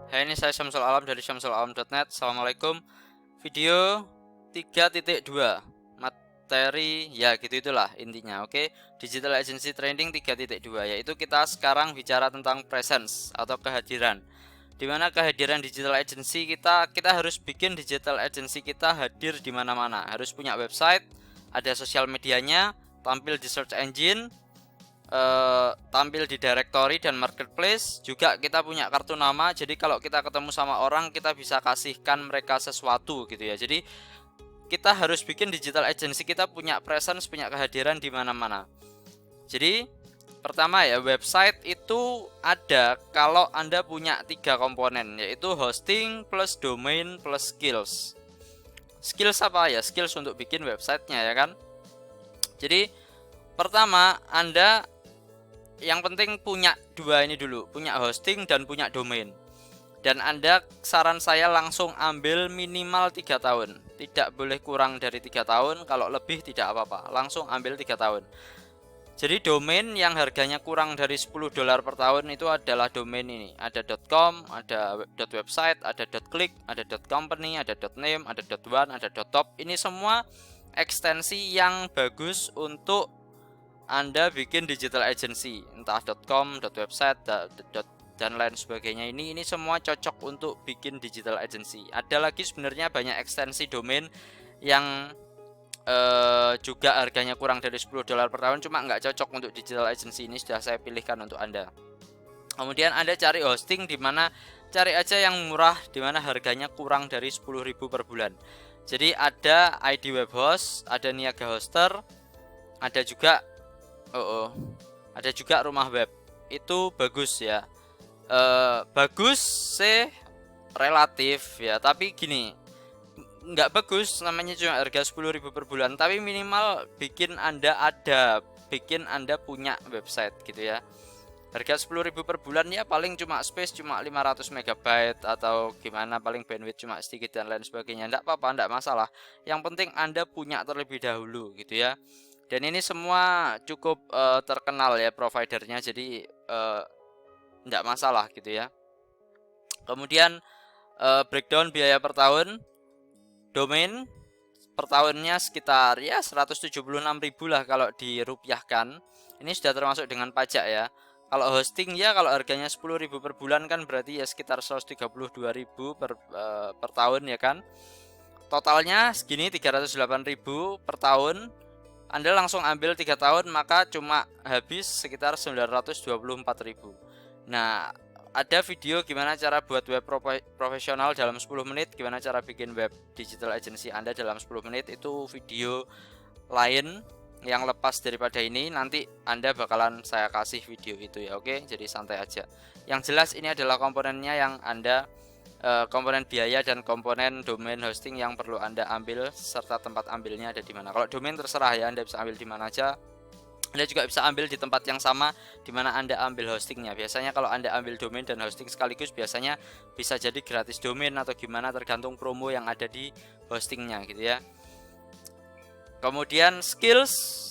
Hai, ini saya Syamsul Alam dari syamsulalam.net. Assalamualaikum. Video 3.2 materi ya gitu itulah intinya. Oke, Digital Agency Training 3.2, yaitu kita sekarang bicara tentang presence atau kehadiran. Dimana kehadiran digital agency kita harus bikin digital agency kita hadir di mana-mana. Harus punya website, ada sosial medianya, tampil di search engine, tampil di directory dan marketplace. Juga kita punya kartu nama, jadi kalau kita ketemu sama orang kita bisa kasihkan mereka sesuatu gitu ya. Jadi kita harus bikin digital agency kita punya presence, punya kehadiran di mana-mana. Jadi pertama ya, website itu ada kalau Anda punya 3 komponen, yaitu hosting plus domain plus skills. Skills apa ya? Skills untuk bikin websitenya ya kan. Jadi pertama Anda yang penting punya dua ini dulu, punya hosting dan punya domain. Dan Anda, saran saya langsung ambil minimal 3 tahun. Tidak boleh kurang dari 3 tahun, kalau lebih tidak apa-apa. Langsung ambil 3 tahun. Jadi domain yang harganya kurang dari $10 per tahun itu adalah domain ini. Ada .com, ada .website, ada .click, ada .company, ada .name, ada .one, ada .top. Ini semua ekstensi yang bagus untuk Anda bikin digital agency, entah .com, .website, dan lain sebagainya. Ini semua cocok untuk bikin digital agency. Ada lagi sebenarnya banyak ekstensi domain yang juga harganya kurang dari $10 per tahun, cuma nggak cocok untuk digital agency. Ini sudah saya pilihkan untuk Anda. Kemudian Anda cari hosting, dimana cari aja yang murah, dimana harganya kurang dari 10.000 per bulan. Jadi ada ID Web Host, ada Niaga Hoster, ada juga ada juga Rumah Web. Itu bagus ya. Bagus sih relatif ya, tapi gini, nggak bagus namanya cuma harga 10.000 per bulan, tapi minimal bikin Anda punya website gitu ya. Harga 10.000 per bulan ya paling cuma space cuma 500 MB atau gimana, paling bandwidth cuma sedikit dan lain sebagainya. Enggak apa-apa, enggak masalah. Yang penting Anda punya terlebih dahulu gitu ya. Dan ini semua cukup terkenal ya providernya, jadi enggak masalah gitu ya. Kemudian breakdown biaya per tahun. Domain per tahunnya sekitar ya 176.000 lah kalau dirupiahkan. Ini sudah termasuk dengan pajak ya. Kalau hosting ya, kalau harganya 10.000 per bulan kan berarti ya sekitar 132.000 per tahun ya kan. Totalnya segini 308.000 per tahun. Anda langsung ambil 3 tahun, maka cuma habis sekitar 924.000. Nah, ada video gimana cara buat web profesional dalam 10 menit, gimana cara bikin web digital agency Anda dalam 10 menit. Itu video lain yang lepas daripada ini, nanti Anda bakalan saya kasih video itu ya. Oke, jadi santai aja. Yang jelas ini adalah komponennya yang Anda komponen biaya dan komponen domain hosting yang perlu Anda ambil, serta tempat ambilnya ada di mana. Kalau domain terserah ya, Anda bisa ambil di mana aja. Anda juga bisa ambil di tempat yang sama di mana Anda ambil hostingnya. Biasanya kalau Anda ambil domain dan hosting sekaligus, biasanya bisa jadi gratis domain atau gimana, tergantung promo yang ada di hostingnya gitu ya. Kemudian skills,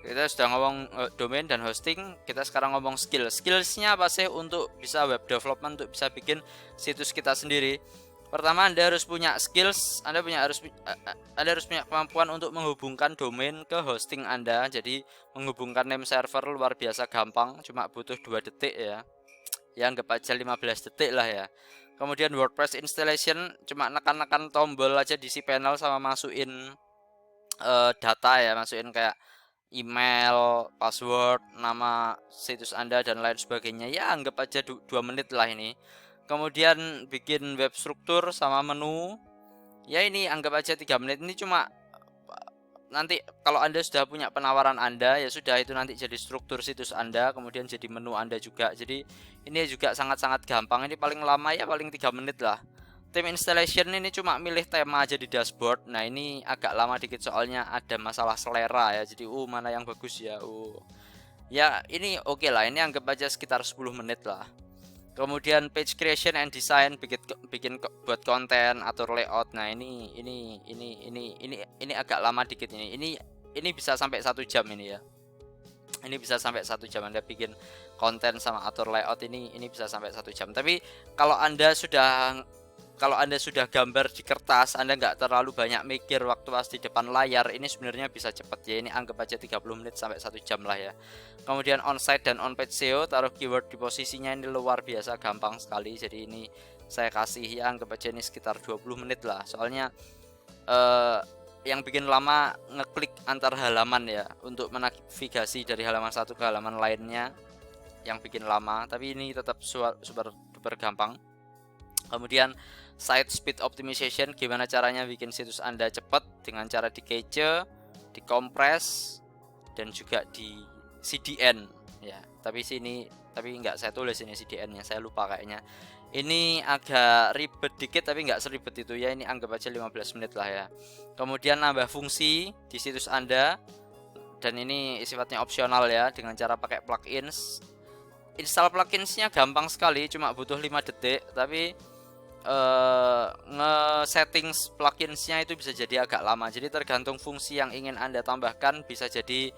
kita sudah ngomong domain dan hosting, kita sekarang ngomong skill. Skillsnya apa sih untuk bisa web development, untuk bisa bikin situs kita sendiri? Pertama, Anda harus punya skills, Anda harus punya kemampuan untuk menghubungkan domain ke hosting Anda. Jadi menghubungkan name server luar biasa gampang, cuma butuh 2 detik ya. Ya anggap aja 15 detik lah ya. Kemudian WordPress installation, cuma nekan-nekan tombol aja di cPanel sama masukin data ya, masukin kayak email, password, nama situs Anda dan lain sebagainya. Ya anggap aja 2 menit lah ini. Kemudian bikin web struktur sama menu. Ya ini anggap aja 3 menit. Ini cuma nanti kalau Anda sudah punya penawaran Anda, ya sudah, itu nanti jadi struktur situs Anda, kemudian jadi menu Anda juga. Jadi ini juga sangat-sangat gampang. Ini paling lama ya paling 3 menit lah. Theme installation ini cuma milih tema aja di dashboard. Nah ini agak lama dikit soalnya ada masalah selera ya. Jadi mana yang bagus ya. Ya ini oke lah. Ini anggap aja sekitar 10 menit lah. Kemudian page creation and design, bikin buat konten, atur layout. Nah ini agak lama dikit ini. Ini bisa sampai 1 jam ini ya. Ini bisa sampai 1 jam Anda bikin konten sama atur layout ini bisa sampai 1 jam. Tapi kalau Anda sudah gambar di kertas, Anda nggak terlalu banyak mikir waktu pas di depan layar, ini sebenarnya bisa cepat ya. Ini anggap aja 30 menit sampai 1 jam lah ya. Kemudian on-site dan on-page SEO, taruh keyword di posisinya, ini luar biasa gampang sekali. Jadi ini saya kasih ya, anggap aja ini sekitar 20 menit lah. Soalnya yang bikin lama ngeklik antar halaman ya, untuk menavigasi dari halaman satu ke halaman lainnya yang bikin lama, tapi ini tetap super duper gampang. Kemudian site speed optimization, gimana caranya bikin situs Anda cepat dengan cara di cache, dikompres, dan juga di CDN ya. Tapi nggak saya tulis ini CDN-nya, saya lupa kayaknya. Ini agak ribet dikit tapi nggak seribet itu ya. Ini anggap aja 15 menit lah ya. Kemudian nambah fungsi di situs Anda, dan ini sifatnya opsional ya, dengan cara pakai plugins. Install pluginsnya gampang sekali, cuma butuh 5 detik. Tapi nge-settings pluginsnya itu bisa jadi agak lama. Jadi tergantung fungsi yang ingin Anda tambahkan, bisa jadi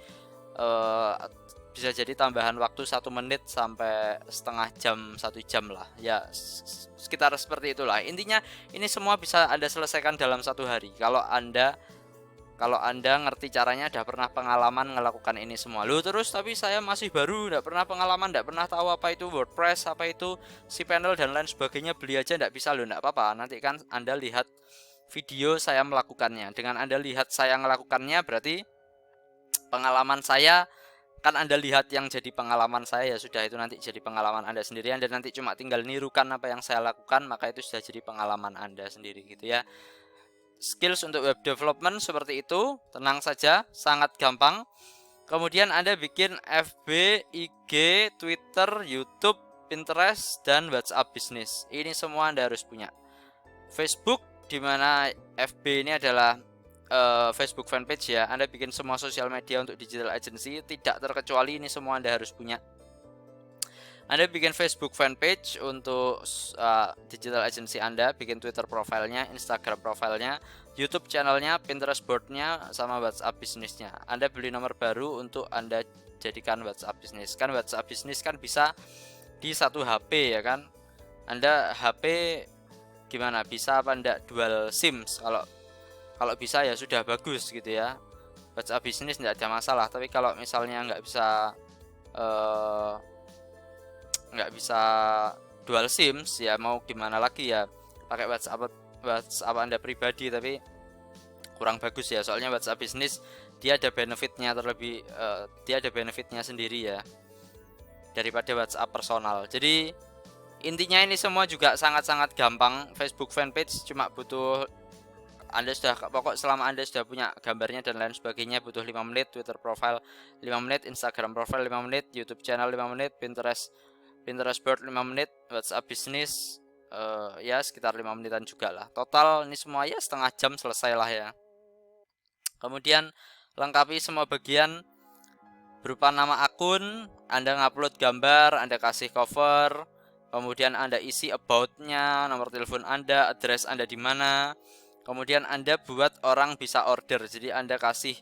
tambahan waktu 1 menit sampai setengah jam, 1 jam lah ya, sekitar seperti itulah. Intinya ini semua bisa Anda selesaikan dalam 1 hari kalau Anda ngerti caranya, udah pernah pengalaman melakukan ini semua. Loh terus tapi saya masih baru, nggak pernah pengalaman, nggak pernah tahu apa itu WordPress, apa itu cPanel dan lain sebagainya, beli aja nggak bisa. Loh nggak apa-apa, nanti kan Anda lihat video saya melakukannya. Dengan Anda lihat saya melakukannya, berarti pengalaman saya kan Anda lihat yang jadi pengalaman saya, ya sudah, itu nanti jadi pengalaman Anda sendiri. Anda nanti cuma tinggal nirukan apa yang saya lakukan, maka itu sudah jadi pengalaman Anda sendiri gitu ya. Skills untuk web development seperti itu, tenang saja, sangat gampang. Kemudian Anda bikin FB, IG, Twitter, YouTube, Pinterest, dan WhatsApp bisnis. Ini semua Anda harus punya. Facebook, dimana FB ini adalah Facebook fanpage ya. Anda bikin semua sosial media untuk digital agency, tidak terkecuali ini semua Anda harus punya. Anda bikin Facebook fanpage untuk digital agency Anda, bikin Twitter profilnya, Instagram profilnya, YouTube channelnya, Pinterest boardnya, sama WhatsApp bisnisnya. Anda beli nomor baru untuk Anda jadikan WhatsApp bisnis. Kan WhatsApp bisnis kan bisa di satu HP ya kan. Anda HP gimana, bisa apa enggak dual SIM? Kalau bisa ya sudah bagus gitu ya. WhatsApp bisnis enggak ada masalah. Tapi kalau misalnya nggak bisa dual SIMs ya, mau gimana lagi ya, pakai WhatsApp Anda pribadi, tapi kurang bagus ya. Soalnya WhatsApp bisnis dia ada benefitnya sendiri ya, daripada WhatsApp personal. Jadi intinya ini semua juga sangat-sangat gampang. Facebook fanpage cuma butuh selama Anda sudah punya gambarnya dan lain sebagainya, butuh 5 menit. Twitter profile 5 menit, Instagram profile 5 menit, YouTube channel 5 menit, Pinterest board 5 menit, WhatsApp bisnis ya sekitar 5 menitan juga lah. Total ini semua ya setengah jam selesai lah ya. Kemudian lengkapi semua bagian berupa nama akun, Anda ngupload gambar, Anda kasih cover, kemudian Anda isi about-nya, nomor telepon Anda, address Anda di mana. Kemudian Anda buat orang bisa order. Jadi Anda kasih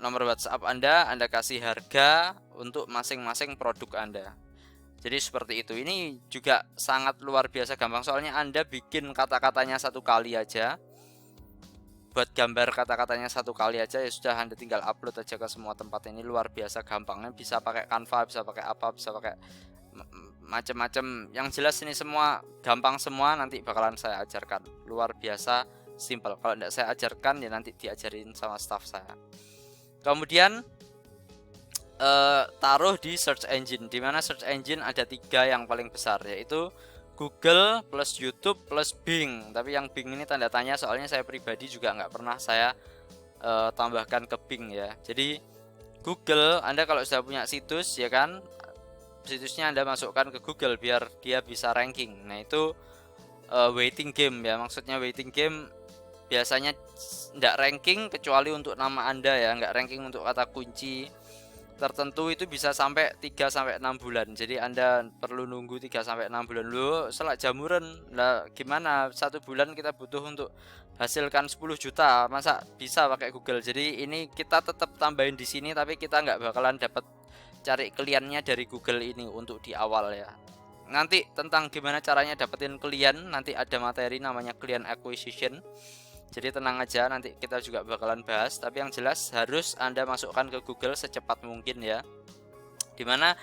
nomor WhatsApp Anda kasih harga untuk masing-masing produk Anda. Jadi seperti itu. Ini juga sangat luar biasa gampang, soalnya Anda bikin kata-katanya 1 kali aja. Buat gambar kata-katanya 1 kali aja ya sudah, Anda tinggal upload aja ke semua tempat. Ini luar biasa gampangnya, bisa pakai Canva, bisa pakai apa, bisa pakai macam-macam. Yang jelas ini semua gampang semua, nanti bakalan saya ajarkan. Luar biasa simple. Kalau tidak saya ajarkan ya nanti diajarin sama staff saya. Kemudian taruh di search engine, dimana search engine ada 3 yang paling besar, yaitu Google plus YouTube plus Bing. Tapi yang Bing ini tanda tanya, soalnya saya pribadi juga nggak pernah saya tambahkan ke Bing ya. Jadi Google, Anda kalau sudah punya situs ya kan, situsnya Anda masukkan ke Google biar dia bisa ranking. Nah itu waiting game ya, maksudnya waiting game biasanya nggak ranking kecuali untuk nama Anda ya, nggak ranking untuk kata kunci. tertentu itu bisa sampai 3 sampai 6 bulan. Jadi Anda perlu nunggu 3 sampai 6 bulan. Loh, selak jamuran. Lah gimana? 1 bulan kita butuh untuk hasilkan 10 juta. Masa bisa pakai Google? Jadi ini kita tetap tambahin di sini, tapi kita nggak bakalan dapat cari kliennya dari Google ini untuk di awal ya. Nanti tentang gimana caranya dapetin klien, nanti ada materi namanya client acquisition. Jadi tenang aja, nanti kita juga bakalan bahas. Tapi yang jelas harus Anda masukkan ke Google secepat mungkin ya. Dimana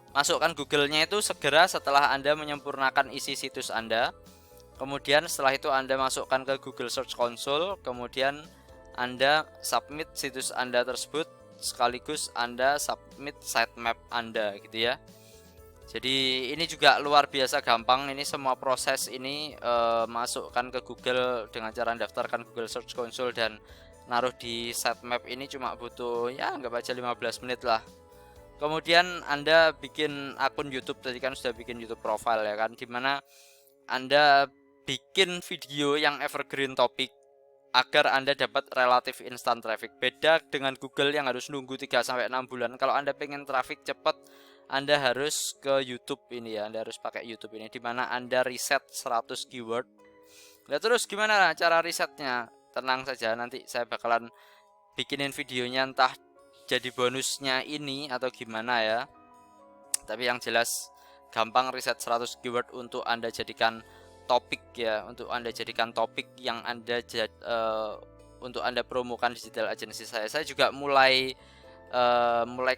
masukkan Google-nya itu segera setelah Anda menyempurnakan isi situs Anda. Kemudian setelah itu Anda masukkan ke Google Search Console. Kemudian Anda submit situs Anda tersebut, sekaligus Anda submit sitemap Anda gitu ya. Jadi ini juga luar biasa gampang. Ini semua proses ini masukkan ke Google dengan cara daftarkan Google Search Console dan naruh di sitemap ini cuma butuh ya anggap aja 15 menit lah. Kemudian Anda bikin akun YouTube, tadi kan sudah bikin YouTube profile ya kan, dimana Anda bikin video yang evergreen topik agar Anda dapat relatif instant traffic. Beda dengan Google yang harus nunggu 3 sampai 6 bulan. Kalau Anda pengen traffic cepat, Anda harus ke YouTube ini ya. Anda harus pakai YouTube ini, dimana Anda riset 100 keyword. Nah, terus gimana cara risetnya? Tenang saja, nanti saya bakalan bikinin videonya, entah jadi bonusnya ini atau gimana ya. Tapi yang jelas gampang riset 100 keyword untuk Anda jadikan topik ya, untuk Anda jadikan topik yang Anda untuk Anda promokan digital agency saya. Saya juga mulai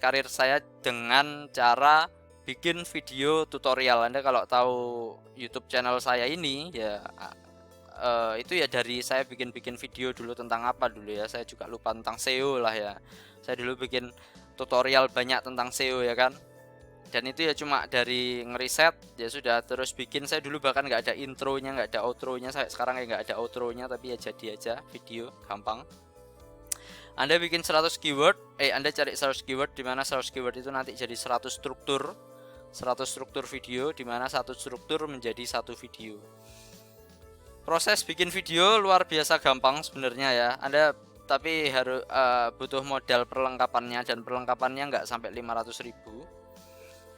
karir saya dengan cara bikin video tutorial. Anda kalau tahu YouTube channel saya ini ya, itu ya dari saya bikin video dulu tentang apa dulu ya, saya juga lupa, tentang SEO lah ya. Saya dulu bikin tutorial banyak tentang SEO ya kan, dan itu ya cuma dari ngeriset ya sudah, terus bikin. Saya dulu bahkan nggak ada intronya, nggak ada outronya. Saya sekarang ya nggak ada outronya, tapi ya jadi aja video gampang. Anda bikin 100 keyword, Anda cari 100 keyword, dimana 100 keyword itu nanti jadi 100 struktur video, dimana satu struktur menjadi satu video. Proses bikin video luar biasa gampang sebenarnya ya. Anda tapi harus butuh modal perlengkapannya, dan perlengkapannya nggak sampai 500.000.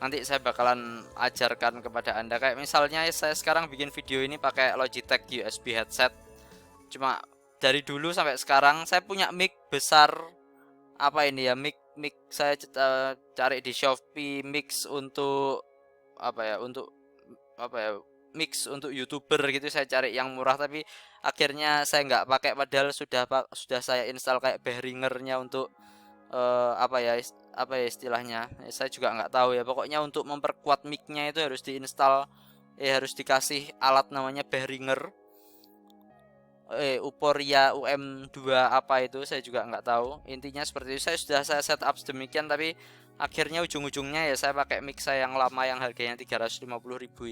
Nanti saya bakalan ajarkan kepada Anda. Kayak misalnya saya sekarang bikin video ini pakai Logitech USB headset. Cuma dari dulu sampai sekarang saya punya mic besar, apa ini ya, mic saya cari di Shopee, mix untuk mix untuk YouTuber gitu. Saya cari yang murah, tapi akhirnya saya nggak pakai, padahal sudah saya install kayak Behringernya untuk apa ya istilahnya, saya juga nggak tahu ya. Pokoknya untuk memperkuat micnya itu harus diinstal, harus dikasih alat namanya Behringer, Uporia UM2 apa itu, saya juga nggak tahu. Intinya seperti itu. Saya setup sedemikian, tapi akhirnya ujung-ujungnya ya saya pakai mic saya yang lama yang harganya 350.000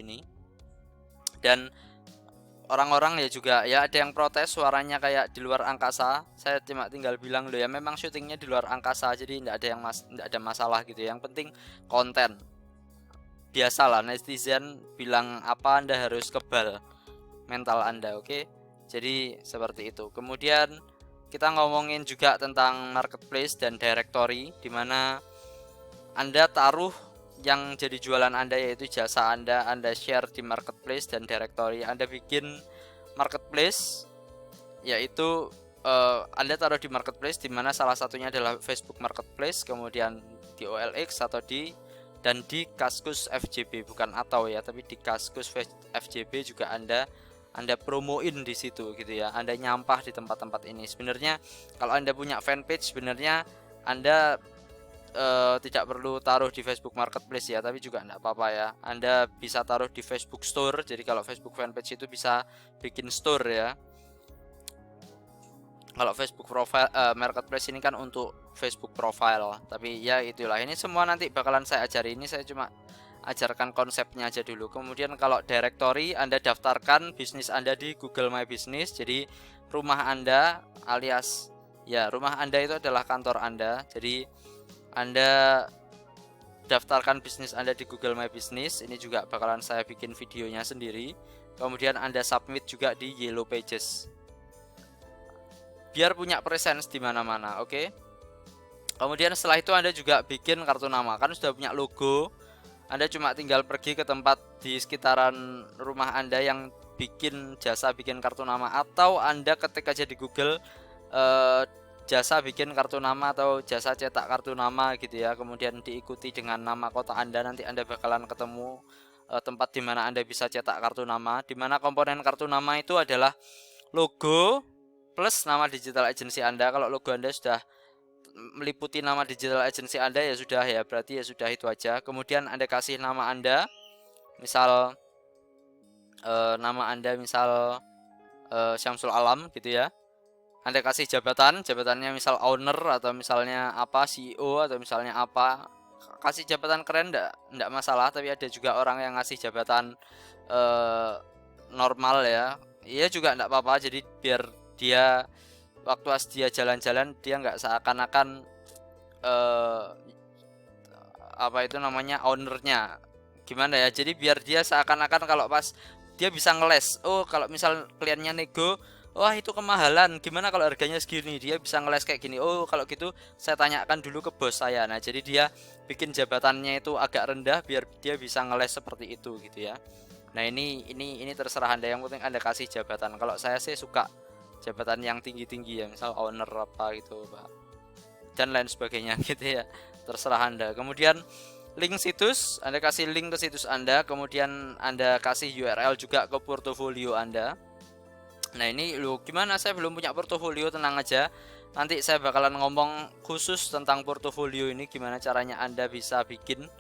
ini. Dan orang-orang ya juga ya ada yang protes suaranya kayak di luar angkasa. Saya cuma tinggal bilang, loh ya memang syutingnya di luar angkasa, jadi tidak ada masalah gitu. Yang penting konten. Biasalah netizen bilang apa, Anda harus kebal mental Anda, oke? Jadi seperti itu. Kemudian kita ngomongin juga tentang marketplace dan directory, dimana Anda taruh yang jadi jualan Anda, yaitu jasa Anda share di marketplace dan directory. Anda bikin marketplace, yaitu Anda taruh di marketplace, dimana salah satunya adalah Facebook Marketplace, kemudian di OLX atau di Kaskus FJB, bukan atau ya, tapi di Kaskus FJB juga Anda promoin di situ gitu ya. Anda nyampah di tempat-tempat ini. Sebenarnya kalau Anda punya fanpage, sebenarnya Anda tidak perlu taruh di Facebook Marketplace ya, tapi juga enggak apa-apa ya. Anda bisa taruh di Facebook Store. Jadi kalau Facebook fanpage itu bisa bikin store ya. Kalau Facebook profile Marketplace ini kan untuk Facebook profile. Tapi ya itulah, ini semua nanti bakalan saya ajari. Ini saya cuma ajarkan konsepnya aja dulu. Kemudian kalau directory, Anda daftarkan bisnis Anda di Google My Business. Jadi rumah Anda alias ya, rumah Anda itu adalah kantor Anda. Jadi Anda daftarkan bisnis Anda di Google My Business. Ini juga bakalan saya bikin videonya sendiri. Kemudian Anda submit juga di Yellow Pages, biar punya presence di mana-mana, oke? Kemudian setelah itu Anda juga bikin kartu nama, kan sudah punya logo. Anda cuma tinggal pergi ke tempat di sekitaran rumah Anda yang bikin jasa bikin kartu nama, atau Anda ketik aja di Google jasa bikin kartu nama atau jasa cetak kartu nama gitu ya. Kemudian diikuti dengan nama kota Anda, nanti Anda bakalan ketemu tempat di mana Anda bisa cetak kartu nama, di mana komponen kartu nama itu adalah logo plus nama digital agency Anda. Kalau logo Anda sudah meliputi nama digital agency Anda ya sudah, ya berarti ya sudah, itu aja. Kemudian Anda kasih nama Anda, misal nama Anda misal Syamsul Alam gitu ya. Anda kasih jabatannya misal owner, atau misalnya apa, CEO, atau misalnya apa. Kasih jabatan keren enggak masalah, tapi ada juga orang yang ngasih jabatan normal ya. Iya juga enggak apa-apa, jadi biar dia waktu dia jalan-jalan dia nggak seakan-akan apa itu namanya, ownernya gimana ya. Jadi biar dia seakan-akan kalau pas dia bisa ngeles, oh kalau misal kliennya nego, wah itu kemahalan, gimana kalau harganya segini, dia bisa ngeles kayak gini, oh kalau gitu saya tanyakan dulu ke bos saya. Nah jadi dia bikin jabatannya itu agak rendah biar dia bisa ngeles seperti itu gitu ya. Nah ini terserah Anda, yang penting Anda kasih jabatan. Kalau saya sih suka jabatan yang tinggi-tinggi ya, misal owner apa gitu Pak, dan lain sebagainya gitu ya, terserah Anda. Kemudian link situs, Anda kasih link ke situs Anda, kemudian Anda kasih URL juga ke portofolio Anda. Nah ini lo gimana, saya belum punya portofolio, tenang aja, nanti saya bakalan ngomong khusus tentang portofolio ini, gimana caranya Anda bisa bikin.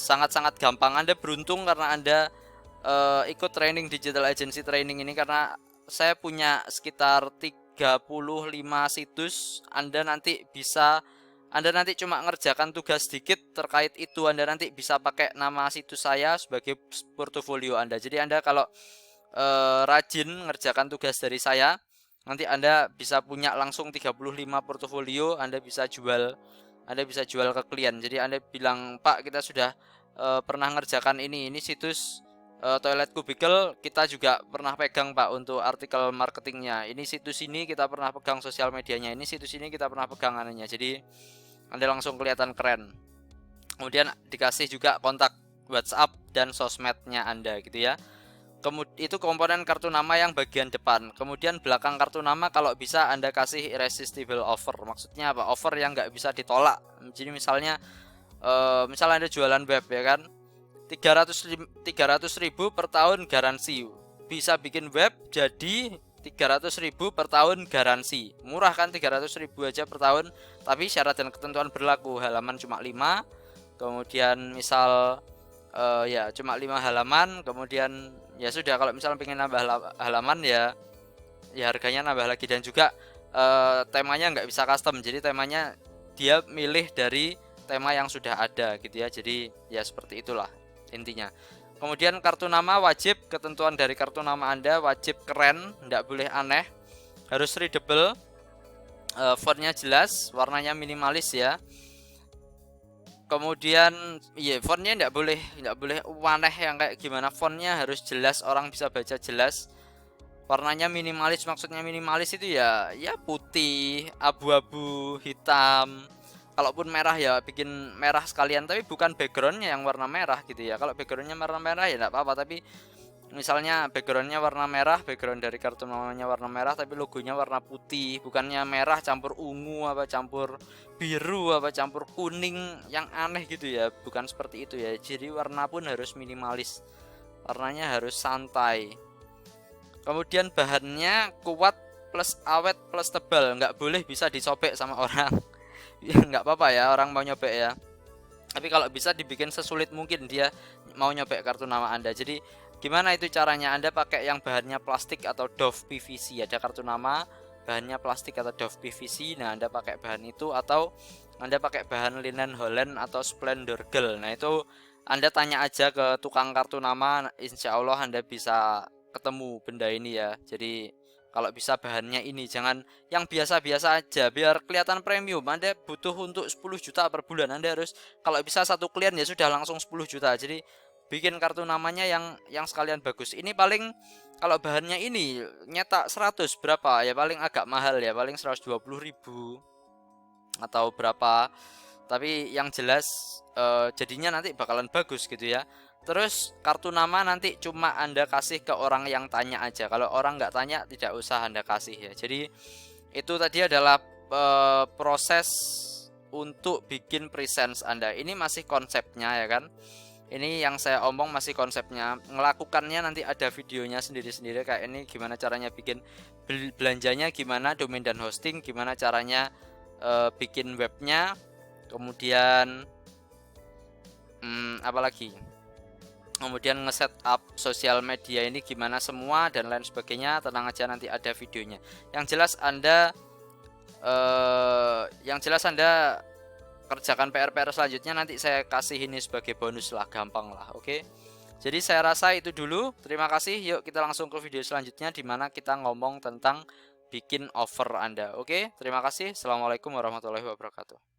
Sangat-sangat gampang. Anda beruntung karena Anda ikut training digital agency training ini, karena saya punya sekitar 35 situs. Anda nanti cuma ngerjakan tugas sedikit terkait itu, Anda nanti bisa pakai nama situs saya sebagai portofolio Anda. Jadi Anda kalau rajin ngerjakan tugas dari saya, nanti Anda bisa punya langsung 35 portofolio. Anda bisa jual ke klien. Jadi Anda bilang, Pak kita sudah pernah ngerjakan ini situs toilet kubikel kita juga pernah pegang Pak untuk artikel marketingnya, ini situs ini kita pernah pegang sosial medianya, ini situs ini kita pernah pegang anunya. Jadi Anda langsung kelihatan keren. Kemudian dikasih juga kontak WhatsApp dan sosmednya Anda gitu ya. Kemudian itu komponen kartu nama yang bagian depan. Kemudian belakang kartu nama kalau bisa Anda kasih irresistible offer. Maksudnya apa? Offer yang nggak bisa ditolak. Jadi misalnya Anda jualan web ya kan, 300.000 per tahun garansi. Bisa bikin web jadi 300.000 per tahun garansi. Murah kan, 300.000 aja per tahun, tapi syarat dan ketentuan berlaku. Halaman cuma 5. Kemudian misal ya cuma 5 halaman. Kemudian ya sudah, kalau misalnya pengen nambah halaman ya harganya nambah lagi. Dan juga temanya nggak bisa custom, jadi temanya dia milih dari tema yang sudah ada gitu ya. Jadi ya seperti itulah intinya. Kemudian kartu nama wajib, ketentuan dari kartu nama Anda wajib keren, tidak boleh aneh, harus readable, fontnya jelas, warnanya minimalis ya. Kemudian fontnya tidak boleh aneh yang kayak gimana, fontnya harus jelas, orang bisa baca jelas. Warnanya minimalis, maksudnya minimalis itu ya putih, abu-abu, hitam. Kalaupun merah ya bikin merah sekalian, tapi bukan backgroundnya yang warna merah gitu ya. Kalau backgroundnya warna merah ya tidak apa-apa, tapi misalnya backgroundnya warna merah, background dari kartu namanya warna merah, tapi logonya warna putih, bukannya merah campur ungu apa campur biru apa campur kuning yang aneh gitu ya, bukan seperti itu ya. Jadi warna pun harus minimalis, warnanya harus santai. Kemudian bahannya kuat plus awet plus tebal, nggak boleh bisa disobek sama orang. Ya nggak apa-apa ya orang mau nyobek ya, tapi kalau bisa dibikin sesulit mungkin dia mau nyobek kartu nama Anda. Jadi gimana itu caranya? Anda pakai yang bahannya plastik atau doff PVC. Ada kartu nama bahannya plastik atau doff PVC, nah Anda pakai bahan itu, atau Anda pakai bahan linen Holland atau Splendor Girl. Nah itu Anda tanya aja ke tukang kartu nama, insya Allah Anda bisa ketemu benda ini ya. Jadi kalau bisa bahannya ini, jangan yang biasa-biasa aja biar kelihatan premium. Anda butuh untuk 10 juta per bulan, Anda harus kalau bisa satu klien ya sudah langsung 10 juta. Jadi bikin kartu namanya yang sekalian bagus. Ini paling kalau bahannya ini nyetak 100 berapa ya, paling agak mahal ya, paling 120.000. atau berapa, tapi yang jelas jadinya nanti bakalan bagus gitu ya. Terus kartu nama nanti cuma Anda kasih ke orang yang tanya aja. Kalau orang nggak tanya tidak usah Anda kasih ya. Jadi itu tadi adalah proses untuk bikin presence Anda. Ini masih konsepnya ya kan. Ini yang saya omong masih konsepnya. Ngelakukannya nanti ada videonya sendiri-sendiri kayak ini, gimana caranya bikin belanjanya, gimana domain dan hosting, gimana caranya bikin webnya, kemudian apalagi, kemudian nge-setup sosial media ini gimana semua dan lain sebagainya. Tenang aja, nanti ada videonya. Yang jelas Anda kerjakan PR-PR selanjutnya, nanti saya kasih ini sebagai bonus lah, gampang lah. Oke. Jadi saya rasa itu dulu. Terima kasih. Yuk kita langsung ke video selanjutnya di mana kita ngomong tentang bikin offer Anda. Oke, terima kasih. Assalamualaikum warahmatullahi wabarakatuh.